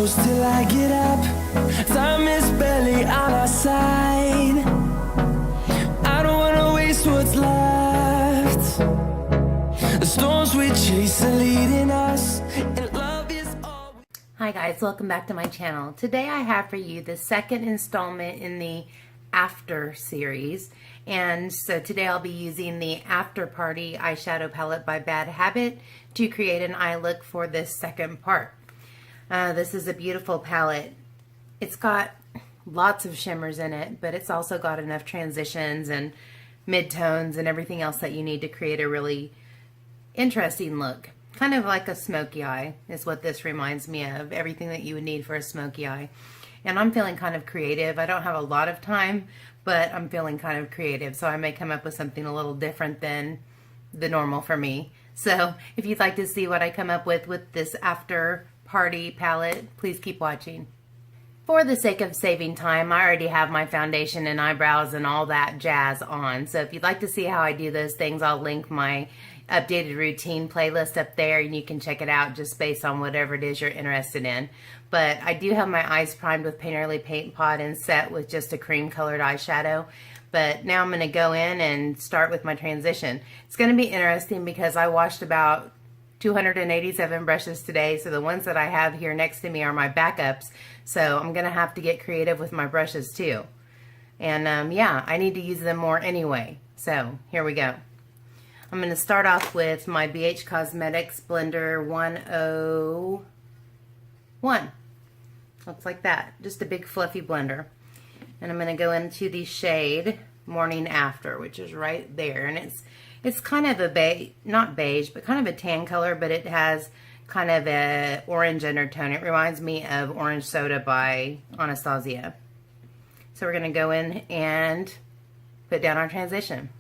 close till I get up. Time is barely on our side. I don't wanna waste what's left. The storms we chase are leading us, and love is all. Hi guys, welcome back to my channel. Today I have for you the second installment in the After series. And so today I'll be using the After Party eyeshadow palette by Bad Habit to create an eye look for this second part. This is a beautiful palette. It's got lots of shimmers in it, but it's also got enough transitions and mid-tones and everything else that you need to create a really interesting look. Kind of like a smoky eye is what this reminds me of. Everything that you would need for a smoky eye. And I'm feeling kind of creative. I don't have a lot of time, but I'm feeling kind of creative. So I may come up with something a little different than the normal for me. So if you'd like to see what I come up with this After Party palette, please keep watching. For the sake of saving time, I already have my foundation and eyebrows and all that jazz on. So if you'd like to see how I do those things, I'll link my updated routine playlist up there and you can check it out just based on whatever it is you're interested in. But I do have my eyes primed with Painterly Paint Pot and set with just a cream colored eyeshadow. But now I'm going to go in and start with my transition. It's going to be interesting because I washed about 287 brushes today, so the ones that I have here next to me are my backups. So I'm going to have to get creative with my brushes too. And yeah, I need to use them more anyway. So here we go. I'm going to start off with my BH Cosmetics Blender 101. Looks like that. Just a big fluffy blender. And I'm going to go into the shade Morning After, which is right there. And it's kind of a beige, not beige, but kind of a tan color, but it has kind of a orange undertone. It reminds me of Orange Soda by Anastasia. So we're going to go in and put down our transition.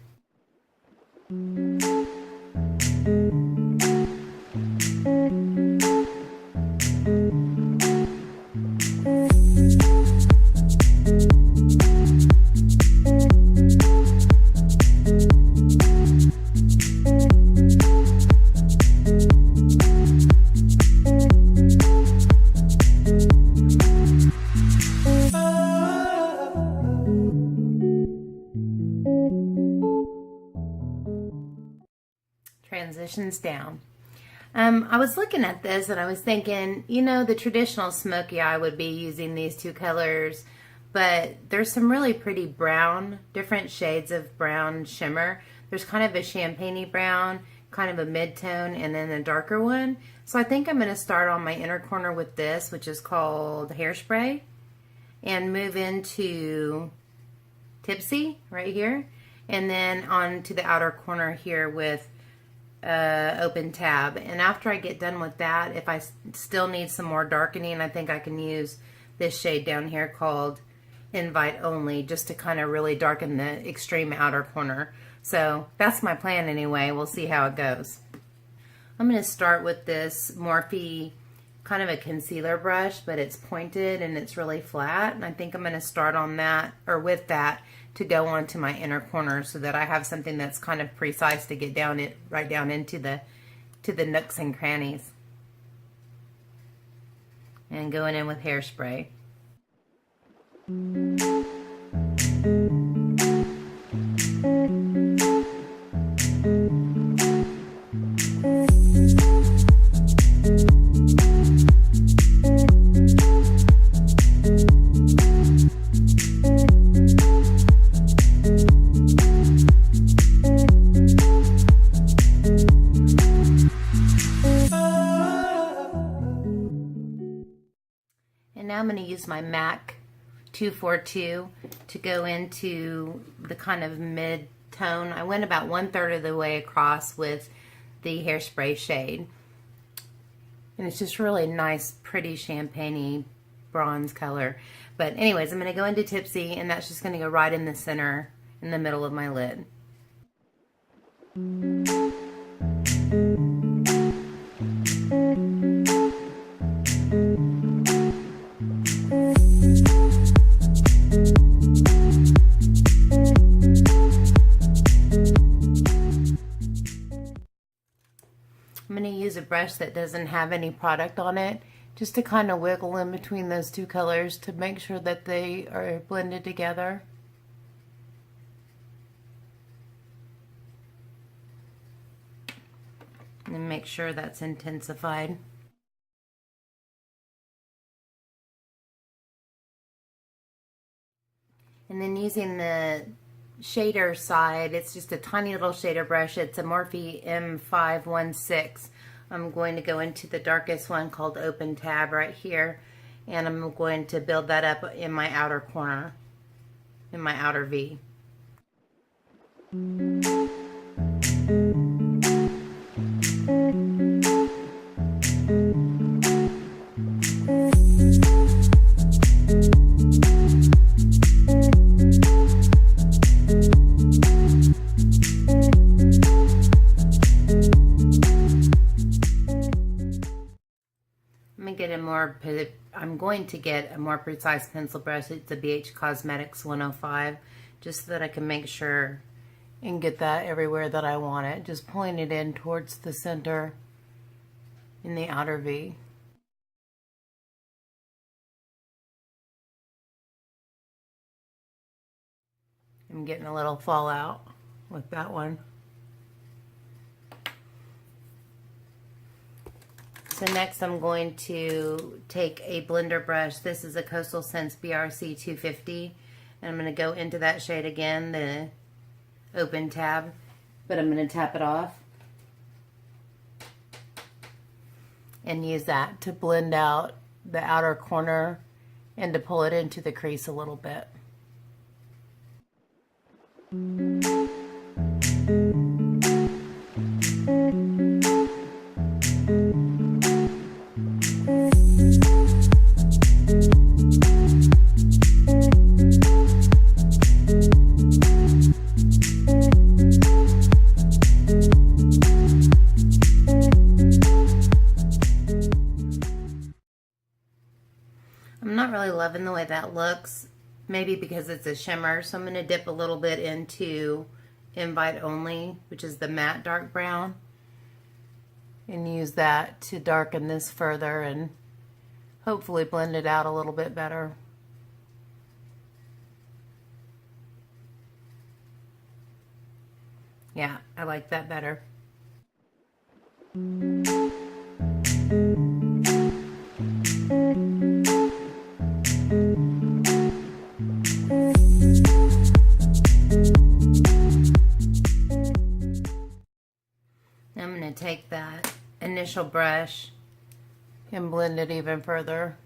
Transitions down. I was looking at this and I was thinking, you know, the traditional smoky eye would be using these two colors, but there's some really pretty brown, different shades of brown shimmer. There's kind of a champagne-y brown, kind of a mid-tone, and then a darker one. So I think I'm going to start on my inner corner with this, which is called Hairspray, and move into Tipsy right here, and then on to the outer corner here with Open Tab. And after I get done with that, if I still need some more darkening, I think I can use this shade down here called Invite Only, just to kind of really darken the extreme outer corner. So that's my plan anyway. We'll see how it goes. I'm going to start with this Morphe, kind of a concealer brush, but it's pointed and it's really flat. And I think I'm going to start on that, or with that, to go on to my inner corner so that I have something that's kind of precise to get down it right down into the nooks and crannies. And going in with Hairspray. Now I'm going to use my MAC 242 to go into the kind of mid-tone. I went about 1/3 of the way across with the Hairspray shade. And it's just really nice, pretty champagne-y bronze color. But anyways, I'm going to go into Tipsy, and that's just going to go right in the center, in the middle of my lid. I'm going to use a brush that doesn't have any product on it just to kind of wiggle in between those two colors to make sure that they are blended together. And make sure that's intensified. And then using the shader side, it's just a tiny little shader brush. It's a Morphe M516. I'm going to go into the darkest one called Open Tab right here, and I'm going to build that up in my outer corner, in my outer V. I'm going to get a more precise pencil brush. It's a BH Cosmetics 105, just so that I can make sure and get that everywhere that I want it. Just pulling it in towards the center in the outer V. I'm getting a little fallout with that one. So next I'm going to take a blender brush. This is a Coastal Scents BRC 250. And I'm going to go into that shade again, the Open Tab. But I'm going to tap it off. And use that to blend out the outer corner and to pull it into the crease a little bit. I'm not really loving the way that looks, maybe because it's a shimmer, so I'm going to dip a little bit into Invite Only, which is the matte dark brown, and use that to darken this further and hopefully blend it out a little bit better. Yeah, I like that better. I'm going to take that initial brush and blend it even further.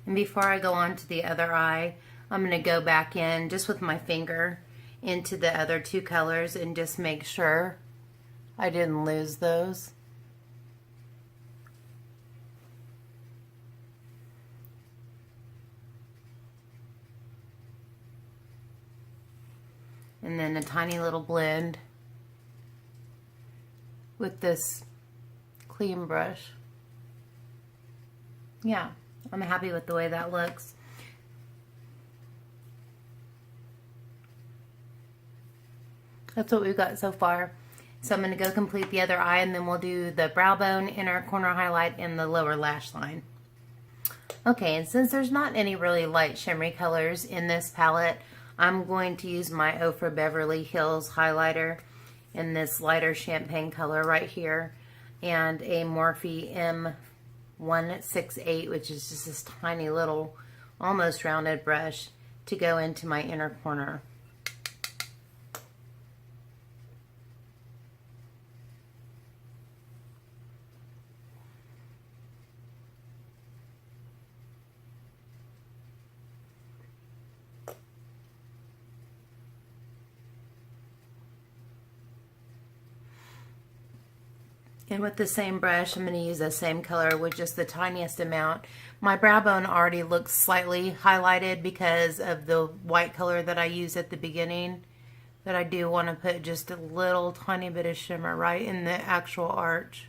And before I go on to the other eye, I'm going to go back in just with my finger into the other two colors and just make sure I didn't lose those. And then a tiny little blend with this clean brush. Yeah, I'm happy with the way that looks. That's what we've got so far. So I'm going to go complete the other eye, and then we'll do the brow bone, inner corner highlight, and the lower lash line. Okay, and since there's not any really light shimmery colors in this palette, I'm going to use my Ofra Beverly Hills highlighter in this lighter champagne color right here, and a Morphe M168, which is just this tiny little, almost rounded brush to go into my inner corner. And with the same brush, I'm going to use the same color with just the tiniest amount. My brow bone already looks slightly highlighted because of the white color that I used at the beginning. But I do want to put just a little tiny bit of shimmer right in the actual arch.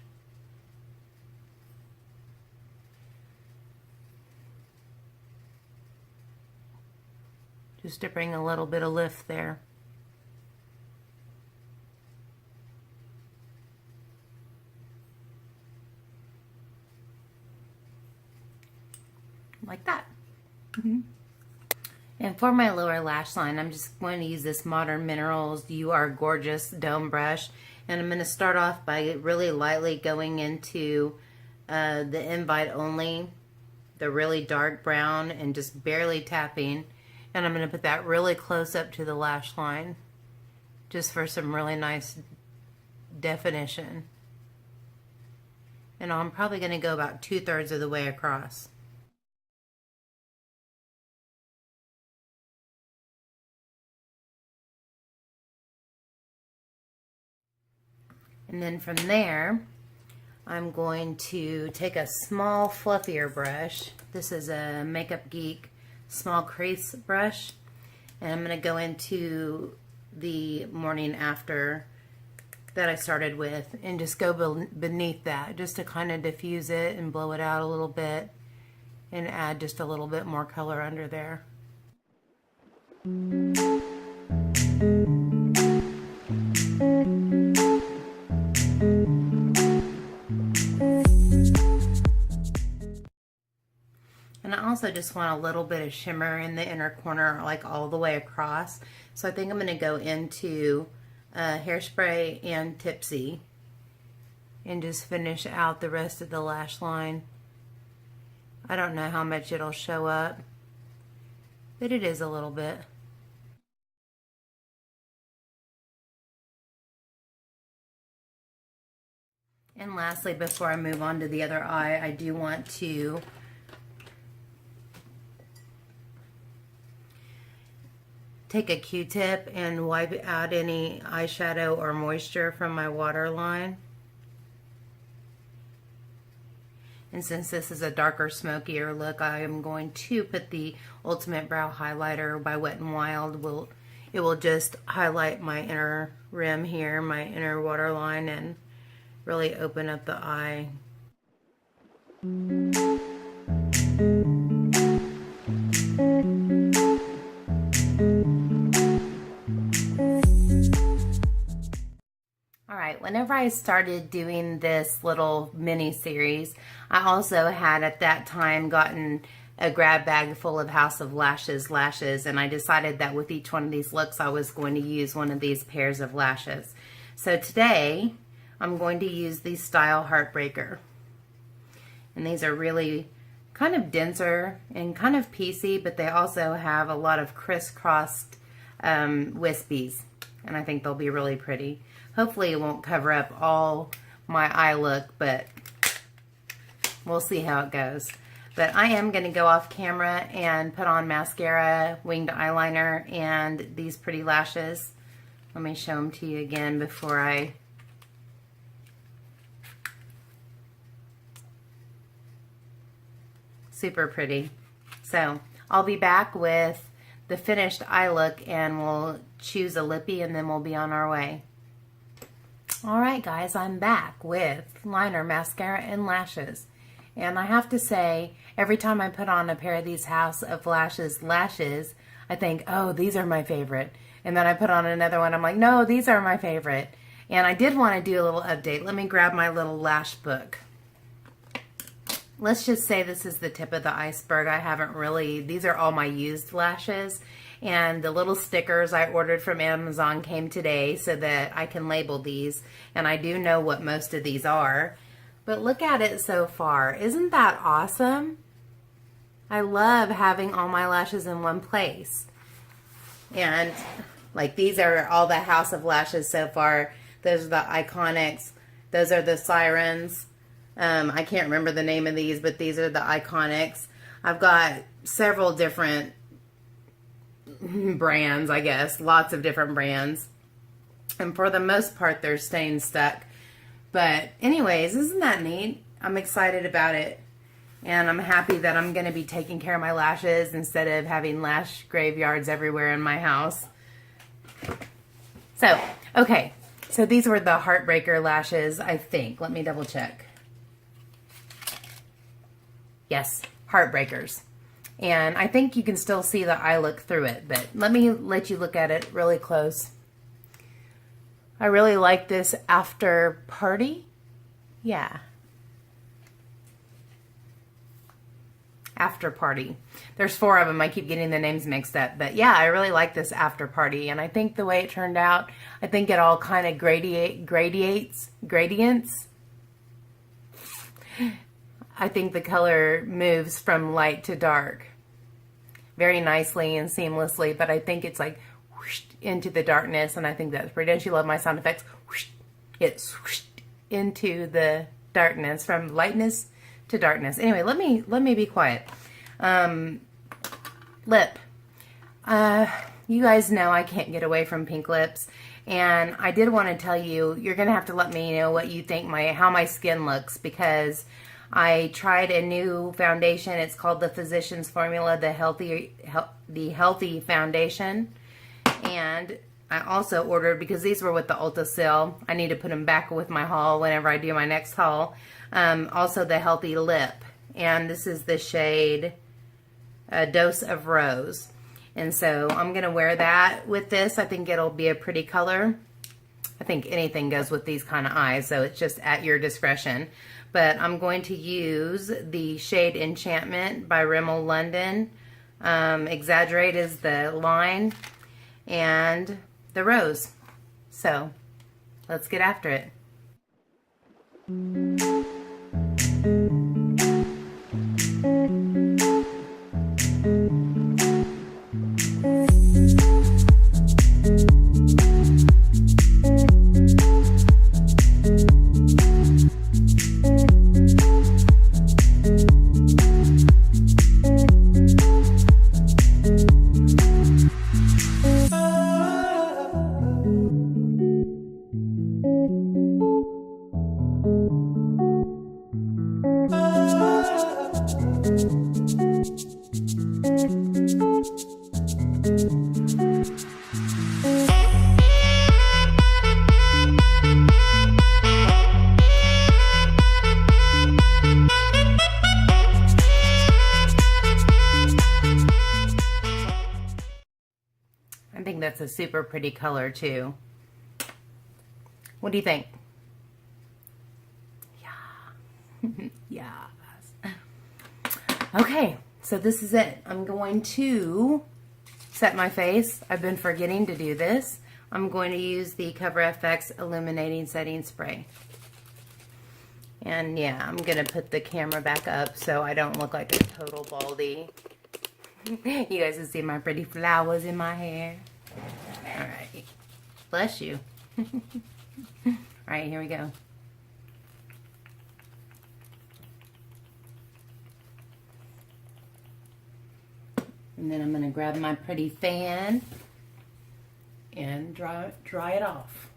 just to bring a little bit of lift there. Like that. And for my lower lash line, I'm just going to use this Modern Minerals You Are Gorgeous Dome Brush. And I'm going to start off by really lightly going into the Invite Only, the really dark brown, and just barely tapping. And I'm going to put that really close up to the lash line, just for some really nice definition. And I'm probably going to go about 2/3 of the way across. And then from there, I'm going to take a small, fluffier brush. This is a Makeup Geek small crease brush. And I'm going to go into the Morning After that I started with and just go beneath that, just to kind of diffuse it and blow it out a little bit and add just a little bit more color under there. And I also just want a little bit of shimmer in the inner corner, like all the way across. So I think I'm going to go into Hairspray and Tipsy and just finish out the rest of the lash line. I don't know how much it'll show up, but it is a little bit. And lastly, before I move on to the other eye, I do want to take a Q-tip and wipe out any eyeshadow or moisture from my waterline. And since this is a darker, smokier look, I am going to put the Ultimate Brow Highlighter by Wet n Wild. It will just highlight my inner rim here, my inner waterline, and really open up the eye. Whenever I started doing this little mini series, I also had at that time gotten a grab bag full of House of Lashes lashes, and I decided that with each one of these looks I was going to use one of these pairs of lashes. So today I'm going to use the Style Heartbreaker, and these are really kind of denser and kind of piecey, but they also have a lot of crisscrossed wispies, and I think they'll be really pretty. Hopefully it won't cover up all my eye look, but we'll see how it goes. But I am going to go off camera and put on mascara, winged eyeliner, and these pretty lashes. Let me show them to you again before I... Super pretty. So I'll be back with the finished eye look, and we'll choose a lippy, and then we'll be on our way. Alright guys, I'm back with liner, mascara, and lashes. And I have to say, every time I put on a pair of these House of Lashes lashes, I think, oh, these are my favorite. And then I put on another one, I'm like, no, these are my favorite. And I did want to do a little update. Let me grab my little lash book. Let's just say this is the tip of the iceberg. I haven't really, these are all my used lashes. And the little stickers I ordered from Amazon came today so that I can label these. And I do know what most of these are. But look at it so far. Isn't that awesome? I love having all my lashes in one place. And like these are all the House of Lashes so far. Those are the Iconics. Those are the Sirens. I can't remember the name of these, but these are the Iconics. I've got several different brands, I guess. Lots of different brands. And for the most part, they're staying stuck. But anyways, isn't that neat? I'm excited about it. And I'm happy that I'm going to be taking care of my lashes instead of having lash graveyards everywhere in my house. So, okay. So these were the Heartbreaker lashes, I think. Let me double check. Yes, Heartbreakers. And I think you can still see the eye look through it, but let me let you look at it really close. I really like this After Party. Yeah. After Party. There's 4 of them. I keep getting the names mixed up. But yeah, I really like this After Party. And I think the way it turned out, I think it all kind of gradients. I think the color moves from light to dark very nicely and seamlessly. But I think it's like whoosh into the darkness. And I think that's pretty. Don't you love my sound effects? Whoosh. It's whoosh into the darkness, from lightness to darkness. Anyway, let me be quiet. Lip. You guys know I can't get away from pink lips, and I did want to tell you, you're gonna have to let me know what you think how my skin looks, because I tried a new foundation. It's called the Physicians Formula, the Healthy Foundation, and I also ordered, because these were with the Ulta sale, I need to put them back with my haul whenever I do my next haul. Also the Healthy Lip, and this is the shade Dose of Rose. And so I'm going to wear that with this. I think it'll be a pretty color. I think anything goes with these kind of eyes, so it's just at your discretion. But I'm going to use the shade Enchantment by Rimmel London. Exaggerate is the line, and the rose. So let's get after it. I think that's a super pretty color too. What do you think? Yeah. Yes. Okay, so this is it. I'm going to set my face. I've been forgetting to do this. I'm going to use the Cover FX Illuminating Setting Spray. And yeah, I'm going to put the camera back up so I don't look like a total baldy. You guys can see my pretty flowers in my hair. Alright. Bless you. Alright, here we go. And then I'm going to grab my pretty fan and dry it off.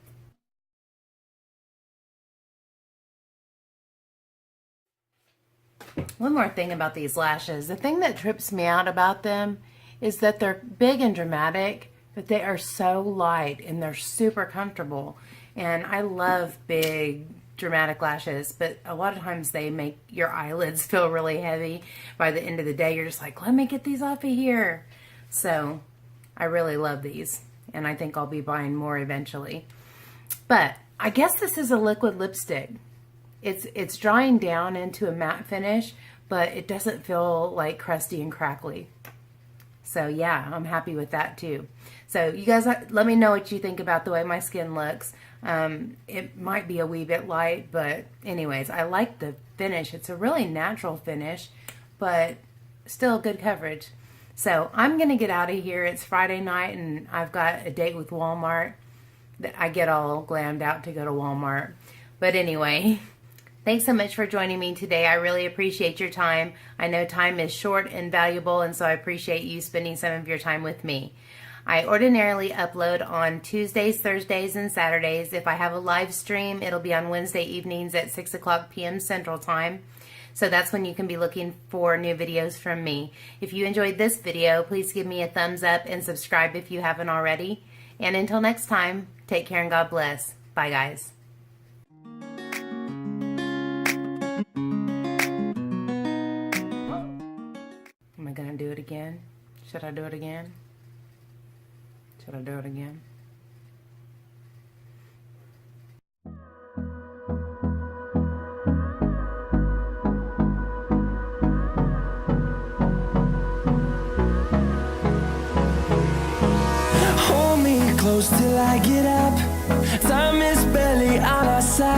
One more thing about these lashes. The thing that trips me out about them is that they're big and dramatic, but they are so light and they're super comfortable. And I love big dramatic lashes, but a lot of times they make your eyelids feel really heavy. By the end of the day, you're just like, let me get these off of here. So I really love these, and I think I'll be buying more eventually. But I guess this is a liquid lipstick. It's drying down into a matte finish, but it doesn't feel like crusty and crackly. So yeah, I'm happy with that too. So you guys, let me know what you think about the way my skin looks. It might be a wee bit light, but anyways, I like the finish. It's a really natural finish, but still good coverage. So I'm going to get out of here. It's Friday night and I've got a date with Walmart. That I get all glammed out to go to Walmart. But anyway, thanks so much for joining me today. I really appreciate your time. I know time is short and valuable, and so I appreciate you spending some of your time with me. I ordinarily upload on Tuesdays, Thursdays, and Saturdays. If I have a live stream, it'll be on Wednesday evenings at 6 o'clock p.m. Central Time. So that's when you can be looking for new videos from me. If you enjoyed this video, please give me a thumbs up and subscribe if you haven't already. And until next time, take care and God bless. Bye, guys. Am I gonna do it Should I do it again? Should I do it again? Hold me close till I get up. Time is barely on our side.